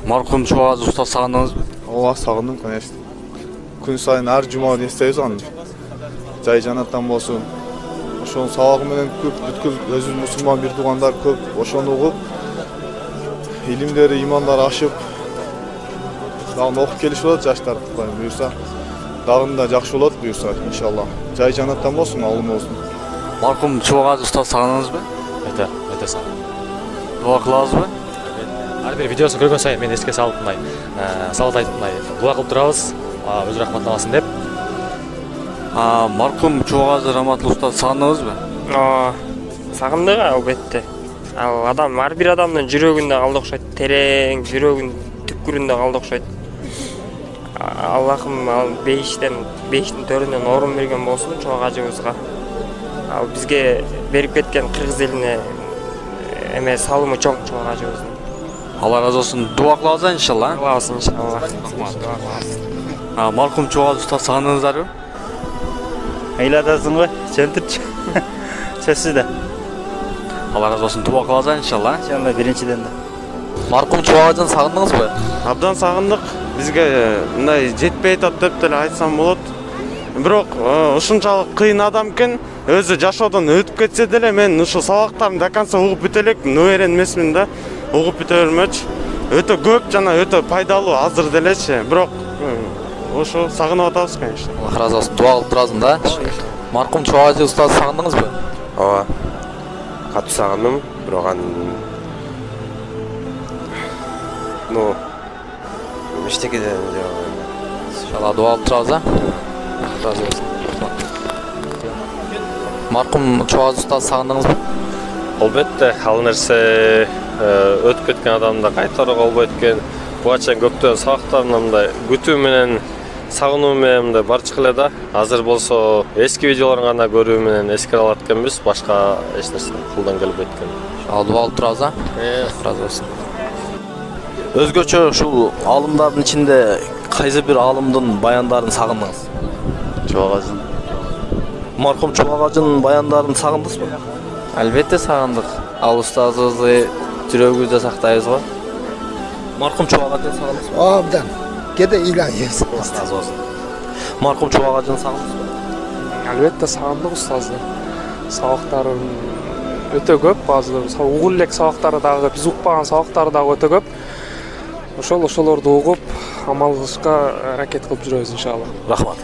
Марқұм Чубагазы ұстаз сағындыңыз ба? Ооба, сагындым, конечно. Күн сайын ар жума эстейбиз аны. Жай жанаттан болсун. Ошонун сабагы менен көп бүткүл өзүбүз мусулман бир туугандар көп ошону угуп, илимдери, имандары ашып, дагы окуп келишип атат жаштар. Кудай буйрса, дагы жакшы болот буйрса, иншалла. Жай жанаттан болсун, алымыбыздын. Марқұм Чубагазы ұстаз сағындыңыз ба? Өтө сагындым. Дуа кылабызбы? Ар бир видеосун көргөн сайын мен эске салып мындай салат айтып мындай дуа кылып турабыз, өзү рахматтансын деп. Марқұм Чубагазы Раматул ұстаз сағындыңыз ба? Сагындык албетте. Ал адам ар бир адамдын жүрөгүндө калды окшойт, терең жүрөгүнүн түпкүрүндө калды окшойт. Аллахым ал бейиштин төрүнөн орун берген болсун Чубагажыбызга. Ал бизге берип кеткен кыргыз элине эме салымы чоң Чубагажыбыздын. Алла разы болсын. Дуа кылабыз иншалла. Кылабыз иншалла. Марқұм Чубагазы ұстаз сағындыңыздарбы? Айлатасың ғой, чөлтүрчү. Сөзсүз да. Алла разы болсын. Дуа кылабыз иншалла. Иншалла биринчиден да. Марқұм Чубагазын сағындыңыз ба? Абдан сагындык. Бизге мындай жетпей атат деп деле айтсам болот. Бирок ушунчалык кыйын адам экен, өзү жашоодон өтүп кетсе деле мен ушу сабактарын до конца угуп бүтө элек, нөөрен эмесмин да. Угуп бүтө бермөчү. Өтө көп жана өтө пайдалуу азыр делечи. Бирок ошо сагынып атабыз, конечно. Алла разы болсын. Дуа кылып турасың да. Марқұм Чубагазы ұстаз сағындыңыз ба? Ооба. Катуу сагындым, бирок эчтекеден иншалла дуа кылып турабыз а. Разы болсын. Марқұм Чубагазы ұстаз сағындыңыз ба? Албетте, ал нерсе өтүп кеткен адамды кайтарууга болбойт экен. Буга чейин көптөн сабактарымда мындай күтүү менен сагынуу менен мындай барчык эле да. Азыр болсо эски видеолорун гана көрүү менен эскере алат экенбиз, башка эч нерсе колдон келбейт экен. Ал дуа кылып турабыз а. Разы болсын. Өзгөчө ушул алымдардын ичинде кайсы бир алымдын баяндарын сагындыңыз? Чубагазын. Марқұм Чубагазынын баяндарын сагындыңыз ба? Албетте сагындык. Ал устазыбызды жүрөгүбүздө сактайбыз го. Марқұм Чубагазын сагындыңыз ба? Абдан. Кеде илайыз. Разы болсын. Марқұм Чубагазын сагындыңыз ба? Албетте сагындык устазды. Сабактарын өтө көп, азыр угул элек сабактары дагы, биз укпаган сабактары дагы өтө көп. Ошолорду угуп, амал кылышка аракет кылып жүрөбүз иншалла. Рахмат.